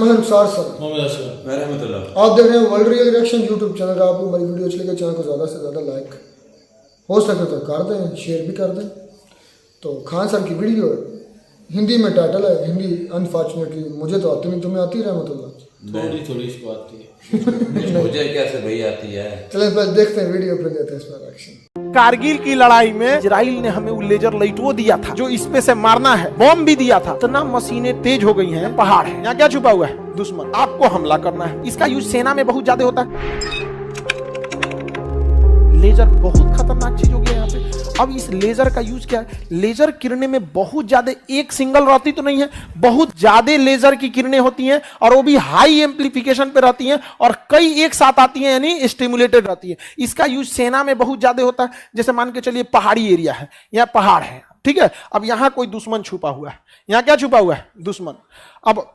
मोहम्मद रुखसार sir, आप देख रहे हैं world real reaction YouTube channel. आपको हमारी वीडियो अच्छी लगे चैनल को ज़्यादा से ज़्यादा लाइक हो सके तो कर दें, शेयर भी कर दें। तो खान सर की वीडियो हिंदी में टाइटल है, हिंदी अनफॉर्चुनेटली मुझे तो आती नहीं, तुम्हें आती है रहमतुल्लाह? थोड़ी इसको आती है। मुझे कैसे भाई आती है? चलें पहले देखते हैं वीडियो, फिर देते हैं इस पर रिएक्शन। कारगिल की लड़ाई में इजराइल ने हमें वो लेजर लाइट वो दिया था जो इस पे से मारना है, बॉम्ब भी दिया था। इतना मशीनें तेज हो गई हैं, पहाड़ है, यहाँ क्या छुपा हुआ है? दुश्मन, आपको हमला करना है। इसका यूज सेना में बहुत ज्यादा होता है। लेजर बहुत खतरनाक चीज हो गया यहाँ पे। अब इस लेजर का यूज क्या है? लेजर किरणें में बहुत ज्यादा, एक सिंगल रहती तो नहीं है, बहुत ज्यादा लेजर की किरणें होती हैं और वो भी हाई एम्प्लीफिकेशन पे रहती हैं और कई एक साथ आती हैं, यानी स्टिमुलेटेड रहती है। इसका यूज सेना में बहुत ज्यादा होता है। जैसे मान के चलिए पहाड़ी एरिया है, यहाँ पहाड़ है, ठीक है, अब यहाँ कोई दुश्मन छुपा हुआ है, यहाँ क्या छुपा हुआ है? दुश्मन। अब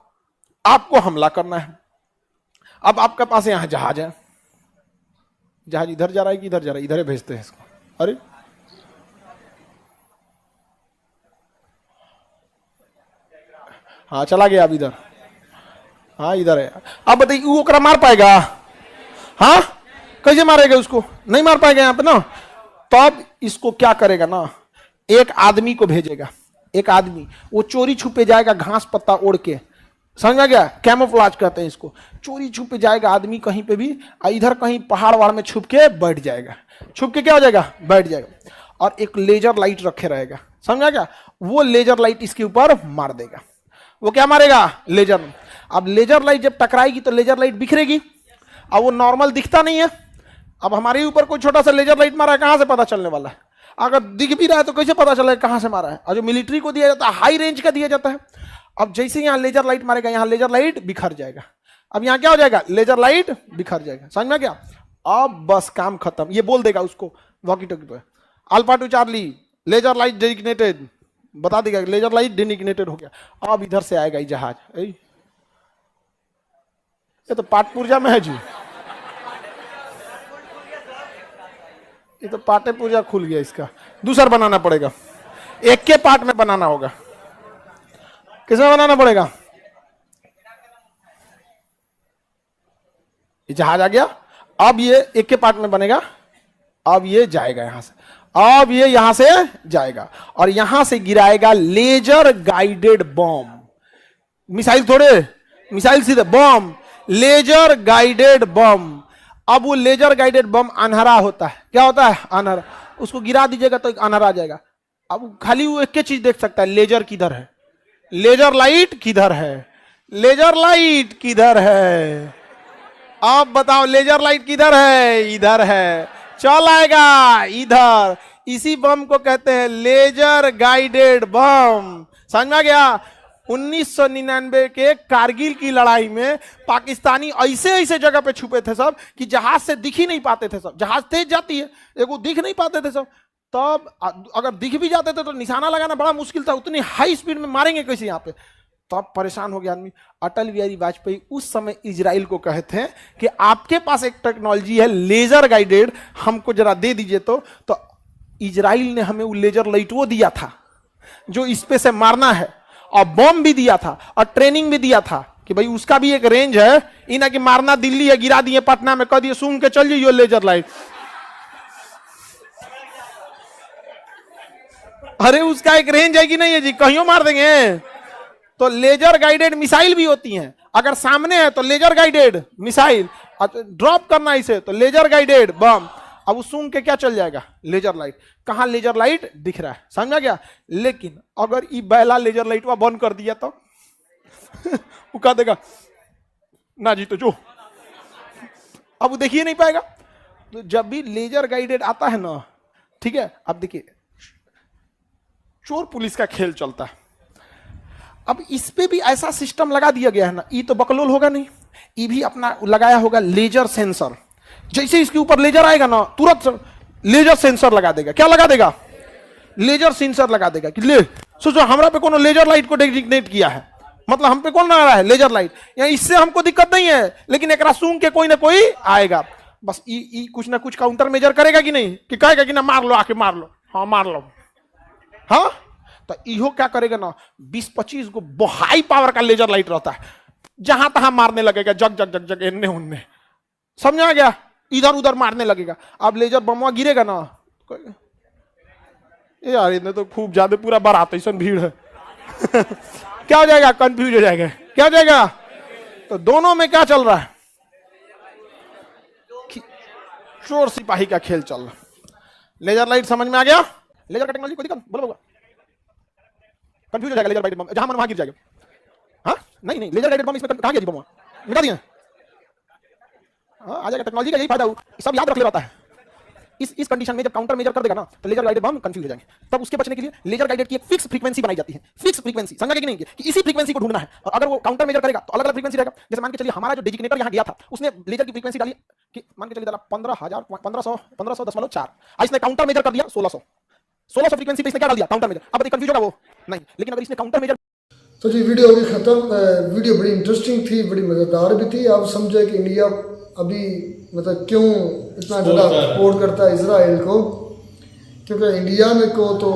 आपको हमला करना है। अब आपके पास यहाँ जहाज है, जहाज इधर जा रहा है कि इधर जा रहा है? इधर भेजते हैं इसको। अरे हाँ, चला गया अब इधर। हाँ इधर है। अब बताइए वो ओकरा मार पाएगा? हाँ, कैसे मारेगा उसको? नहीं मार पाएगा यहाँ पे ना। तब इसको क्या करेगा ना, एक आदमी को भेजेगा। एक आदमी वो चोरी छुपे जाएगा, घास पत्ता ओढ़ के, समझ आ गया? कैमोफ्लेज कहते हैं इसको। चोरी छुपे जाएगा आदमी कहीं पे भी, इधर कहीं पहाड़ वाड़ में छुप के बैठ जाएगा। छुप के क्या हो जाएगा? बैठ जाएगा। और एक लेजर लाइट रखे रहेगा, समझा क्या? वो लेजर लाइट इसके ऊपर मार देगा। वो क्या मारेगा? लेजर। अब लेजर लाइट जब टकराएगी तो लेजर लाइट बिखरेगी। अब वो नॉर्मल दिखता नहीं है। अब हमारे ऊपर कोई छोटा सा लेजर लाइट मारा है, कहां से पता चलने वाला है? अगर दिख भी रहा है तो कैसे पता चलेगा कहां से मारा है? और जो मिलिट्री को दिया जाता है हाई रेंज का दिया जाता है। अब जैसे यहाँ लेजर लाइट मारेगा, यहाँ लेजर लाइट बिखर जाएगा। अब यहाँ क्या हो जाएगा? लेजर लाइट बिखर जाएगा। समझ में क्या? अब बस काम खत्म। ये बोल देगा उसको वॉकी टॉकी पे, alpha two Charlie laser light designated, बता देगा लेजर लाइट डेजिग्नेटेड हो गया। अब इधर से आएगा ये जहाज। ये तो पाट पूर्जा में है जी, ये तो पाटे पूर्जा खुल गया। इसका दूसरा बनाना पड़ेगा, एक के पार्ट में बनाना होगा। किसमें बनाना पड़ेगा? ये जहाज आ गया। अब ये एक के पार्ट में बनेगा। अब ये जाएगा यहां से, अब ये यहां से जाएगा और यहां से गिराएगा लेजर गाइडेड बॉम्ब। मिसाइल थोड़े, मिसाइल सीधे बॉम्ब, लेजर गाइडेड बॉम्ब। अब वो लेजर गाइडेड बॉम्ब अनहरा होता है। क्या होता है? अनहरा। उसको गिरा दीजिएगा तो अनहरा आ जाएगा। अब खाली वो एक चीज देख सकता है, लेजर किधर है, लेजर लाइट किधर है, लेजर लाइट किधर है? आप बताओ लेजर लाइट किधर है? इधर है। चल आएगा इधर। इसी बम को कहते हैं लेजर गाइडेड बम। समझ में गया? 1999 के कारगिल की लड़ाई में पाकिस्तानी ऐसे ऐसे जगह पे छुपे थे सब कि जहाज से दिख ही नहीं पाते थे सब। जहाज तेज जाती है, एगो दिख नहीं पाते थे सब। तब अगर दिख भी जाते थे तो निशाना लगाना बड़ा मुश्किल था। उतनी हाई स्पीड में मारेंगे कैसे यहाँ पे? तब परेशान हो गया आदमी। अटल बिहारी वाजपेयी उस समय इजराइल को कहे थे कि आपके पास एक टेक्नोलॉजी है लेजर गाइडेड, हमको जरा दे दीजिए। तो इजराइल ने हमें वो लेजर लाइट वो दिया था जो इस पे से मारना है, और बॉम्ब भी दिया था और ट्रेनिंग भी दिया था कि भाई उसका भी एक रेंज है। इना कि मारना दिल्ली है, गिरा दिए पटना में, कह दिए सूंघ के चल जाइए लेजर लाइट। अरे उसका एक रेंज है कि नहीं है जी? कहीं मार देंगे। तो लेजर गाइडेड मिसाइल भी होती हैं। अगर सामने है तो लेजर गाइडेड मिसाइल, ड्रॉप करना इसे तो लेजर गाइडेड बम। अब वो सूंघ के क्या चल जाएगा? Laser light. कहां लेजर लाइट दिख रहा है, समझा गया? लेकिन अगर ये पहला लेजर लाइट वह बंद कर दिया तो वो कह देगा ना जी, तो जो अब वो देखिए नहीं पाएगा। तो जब भी लेजर गाइडेड आता है ना, ठीक है, अब देखिए चोर पुलिस का खेल चलता है। अब इस पे भी ऐसा सिस्टम लगा दिया गया है ना, ये तो बकलोल होगा नहीं, ये भी अपना लगाया होगा लेजर सेंसर। जैसे इसके ऊपर लेजर आएगा ना, तुरंत लेजर सेंसर लगा देगा। क्या लगा देगा? लेजर सेंसर लगा देगा कि ले सोचो हमरा पे कोनो लेजर लाइट को डेजिग्नेट किया है, मतलब हम पे कौन लगा रहा है? Laser light. या इससे हमको दिक्कत नहीं है, लेकिन एक सूंघ के कोई ना कोई आएगा। बस कुछ ना कुछ काउंटर मेजर करेगा कि नहीं, कि कहेगा कि ना मार लो, आके मार लो। हाँ मार लो। हाँ, तो इहो क्या करेगा ना, 20-25 गो हाई पावर का लेजर लाइट रहता है। जहां तहां मारने लगेगा, जग जग जग जग, इन्ने उन्ने, समझ आ गया, इधर उधर मारने लगेगा। अब लेजर बम गिरेगा ना, यार इन्हें तो खूब ज्यादा पूरा बारात ऐसा भीड़ है क्या हो जाएगा, कंफ्यूज हो जाएगा, क्या हो जाएगा। तो दोनों में क्या चल रहा है, चोर सिपाही का खेल चल रहा। लेजर लाइट समझ में आ गया, लेजर का टेक्नोलॉजी कोई दिक्कत बोलो, कंफ्यूज हो जाएगा लेजर लाइट बम, जहां मन वहां गिर जाएगा। हाँ नहीं नहीं, लेजर लाइट बम इसमें कहां गया जी, बम मिटा दिए। हाँ आ जाएगा, टेक्नोलॉजी का यही फायदा, सब याद रख ले रहता है। इस कंडीशन में जब काउंटर मेजर कर देगा ना, तो लेजर गाइडेड बम कंफ्यूज हो जाएंगे। तब उसके बचने के लिए लेजर गाइडेड की एक फिक्स फ्रीक्वेंसी बनाई जाती है, फिक्स फ्रीक्वेंसी, समझा कि नहीं, कि इसी फ्रीक्वेंसी को ढूंढना है। और अगर वो काउंटर मेजर करेगा तो अलग अलग फ्रीक्वेंसी रहेगा। जैसे मान के चलिए हमारा जो डेजिग्नेटर यहाँ गया था, उसने लेजर की फ्रीक्वेंसी डाली कि मान के चलिए डाला 1500.4, इसने काउंटर मेजर कर दिया 1600 फ्रीक्वेंसी पे इसने क्या डाल दिया, काउंटर मेजर। अब कंफ्यूज होगा वो नहीं, लेकिन अगर इसने काउंटर मेजर। तो जी वीडियो होगी खत्म। वीडियो बड़ी इंटरेस्टिंग थी, बड़ी मज़ेदार भी थी। आप समझे कि इंडिया अभी मतलब क्यों इतना ज़्यादा सपोर्ट करता है इसराइल को, क्योंकि इंडिया में को तो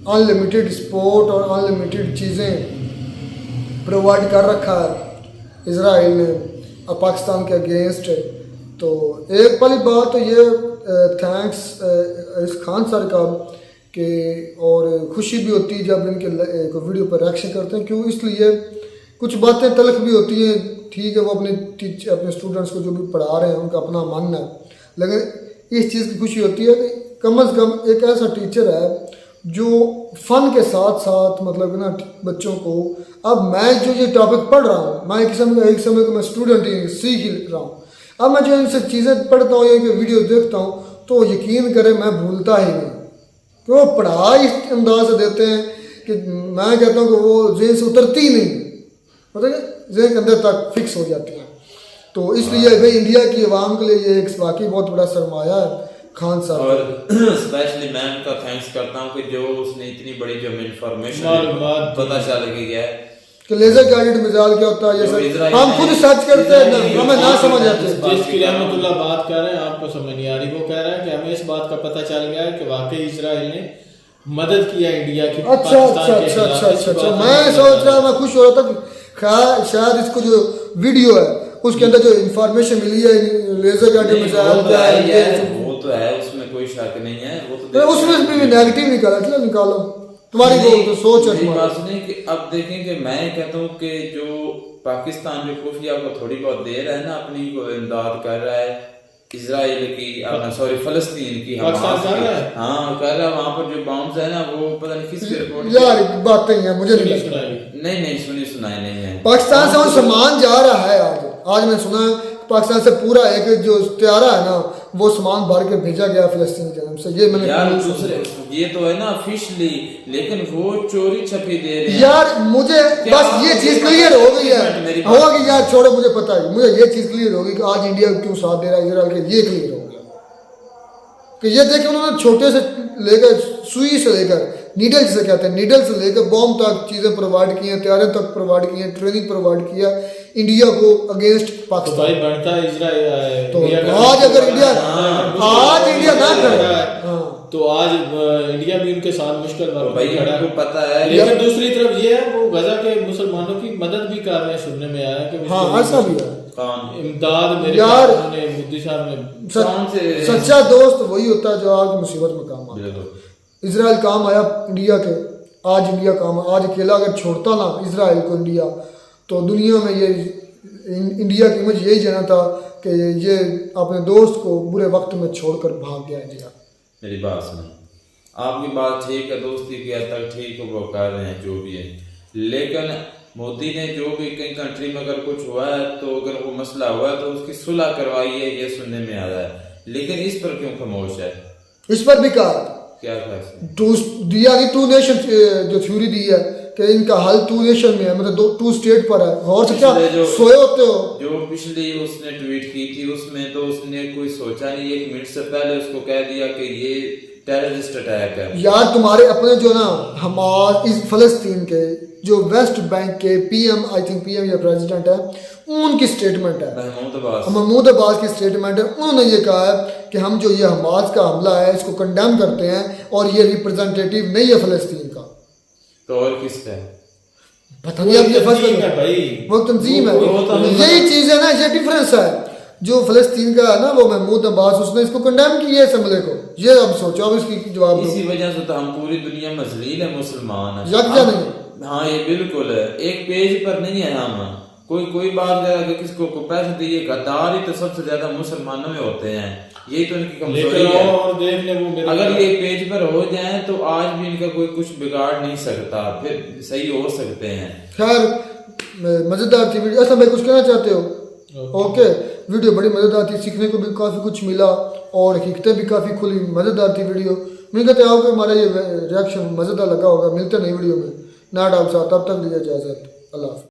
अनलिमिटेड स्पोर्ट और अनलिमिटेड चीज़ें प्रोवाइड कर रखा है इसराइल ने और पाकिस्तान के अगेंस्ट। तो एक पहली बात तो ये थैंक्स इस खान सर का कि, और खुशी भी होती है जब इनके वीडियो पर रिएक्शन करते हैं। क्यों, इसलिए कुछ बातें तल्ख भी होती हैं, ठीक है, वो अपने स्टूडेंट्स को जो भी पढ़ा रहे हैं उनका अपना मन है, लेकिन इस चीज़ की खुशी होती है कि कम से कम एक ऐसा टीचर है जो फ़न के साथ साथ मतलब ना बच्चों को, अब मैं जो ये टॉपिक पढ़ रहा हूँ, मैं एक समय को मैं स्टूडेंट ही सीख ही रहा हूँ, अब मैं जो इनसे चीज़ें पढ़ता हूँ या वीडियो देखता हूँ तो यकीन करें मैं भूलता ही नहीं। तो वो पढ़ा इस अंदाज से देते हैं कि मैं कहता हूँ कि वो जेल से उतरती ही नहीं, मतलब जेल के अंदर तक फिक्स हो जाती है। तो इसलिए भाई इंडिया की आवाम के लिए ये एक वाकई बहुत बड़ा सरमाया है खान साहब। और स्पेशली मैम का थैंक्स करता हूँ कि जो उसने इतनी बड़ी जो इंफॉर्मेशन पता चल गई है कि लेजर गाइडेड मिसाइल क्या होता है, ये सब हम खुद सर्च करते हैं ना, हमें ना समझ आते। जिसकी रहमतुल्लाह बात कर रहे हैं आपको समझ नहीं आ रही, वो कह रहा है कि हमें इस बात का पता चल गया है कि वाकई इजराइल ने मदद किया इंडिया की। अच्छा, मैं सोच रहा, मैं खुश हो रहा था कि शायद इसको जो वीडियो है उसके अंदर जो इंफॉर्मेशन मिली है लेजर गाइडेड मिसाइल क्या है, वो तो है, उसमें कोई शक नहीं है। वो तो उसमें भी नेगेटिव निकालो, तुम्हारी तो सोच है। बात नहीं कि अब देखें कि मैं कहता हूँ कि जो पाकिस्तान जो खुफिया को थोड़ी बहुत देर है ना अपनी को इमदाद कर रहा है इजराइल की, सॉरी फलस्तीन की, हाँ कर रहा है। वहाँ पर जो बॉम्ब्स है ना वो पता नहीं किसकी रिपोर्ट यार बातें हैं, मुझे नहीं सुनाई नहीं है। पाकिस्तान से वो सामान जा रहा है। आज मैं सुना पाकिस्तान से पूरा एक जो त्यारा है ना वो सामान भर के भेजा गया फिलिस्तीन की तरफ से। ये मैंने यार दूसरे ये तो है ना ऑफिशियली, लेकिन वो चोरी छपी दे रहे हैं। यार मुझे बस ये चीज क्लियर हो गई है, होगी यार छोड़ो, मुझे पता है, मुझे ये चीज क्लियर होगी कि आज इंडिया क्यों साथ दे रहा है इजराइल के, ये क्लियर हो गया कि ये देखिए उन्होंने छोटे से लेकर सुई से लेकर नीडल जिसे कहते हैं, नीडल से लेकर बॉम्ब तक चीजें प्रोवाइड की हैं, तैयारियां तक प्रोवाइड की हैं, ट्रेनिंग प्रोवाइड किया इंडिया को अगेंस्ट पाकिस्तान। भाई बढ़ता इजराइल तो आज अगर इंडिया आज इंडिया ना करे तो आज इंडिया भी उनके साथ मुश्किल भाई को पता है। लेकिन दूसरी तरफ ये है वो गजा के मुसलमानों की मदद भी कर रहे हैं, सुनने में आया कि हाँ ऐसा भी है। इमदाद मेरे यार मोदी साहब ने सच्चा दोस्त वही होता है जो आज मुसीबत में काम आता है। इजराइल काम आया इंडिया के, आज इंडिया काम, आज अकेला अगर छोड़ता ना इजराइल को इंडिया तो दुनिया में ये इंडिया की इमेज यही जाना था कि ये अपने दोस्त को बुरे वक्त में छोड़कर भाग गया इंडिया। मेरी बात सुनो, आपकी बात ठीक है, दोस्ती की हद तक ठीक है, वो कर रहे हैं जो भी है, लेकिन मोदी ने जो भी कई कंट्री में अगर कुछ हुआ है तो अगर वो मसला हुआ है तो उसकी सुलह करवाई है, ये सुनने में आ रहा है, लेकिन इस पर क्यों खामोश है? इस पर भी कहा क्या दिया नहीं, टू नेशन जो थ्योरी दी है कि इनका हल टू नेशन में है, मतलब टू स्टेट पर है। और से क्या सोए होते हो? जो पिछली उसने ट्वीट की थी उसमें तो उसने कोई सोचा नहीं, 1 मिनट से पहले उसको कह दिया कि ये टेररिस्ट अटैक है। यार तुम्हारे अपने जो ना हमारे इस फलस्तीन के जो वेस्ट बैंक के पीएम, आई थिंक पीएम या प्रेसिडेंट है, उनकी स्टेटमेंट है, महमूद अब्बास की स्टेटमेंट है। उन्होंने ये कहा है कि हम जो ये हमास का हमला है इसको कंडेम करते हैं और ये रिप्रेजेंटेटिव नहीं है फलस्तीन का। तो और किसका है? पता नहीं अब ये फर्स्ट है भाई, वो तंजीम है। वो तो हमें यही चीज है ना, ये डिफरेंस है। जो फलस्तीन का है ना वो महमूद अब्बास, उसने इसको कंडेम किया है असम्बली को। ये अब सोचो, अब इसकी जवाब दो। इसी वजह से तो हम पूरी दुनिया में जलील है, मुसलमान है। यकजा नहीं। हाँ ये बिल्कुल है, एक पेज पर नहीं है हम। कोई बात अगर किसको को पैसे दिए, गद्दार ही तो सबसे ज्यादा मुसलमानों में होते हैं, यही तो इनकी कमजोरी है। और देख ले वो मेरे अगर ये पेज पर हो जाए तो आज भी इनका कोई कुछ बिगाड़ नहीं सकता, फिर सही हो सकते हैं। खैर मजेदार थी वीडियो। असलम भाई कुछ कहना चाहते हो? ओके, वीडियो बड़ी मजेदार थी, सीखने को भी काफी कुछ मिला और हकीकतें भी काफी खुली। मजेदार थी वीडियो। उम्मीद करते हो कि हमारा ये रिएक्शन मजेदार लगा होगा। मिलते नई वीडियो में नया डाउट साथ, तब तक लीजिए इजाजत। अल्लाह हाफ़िज़।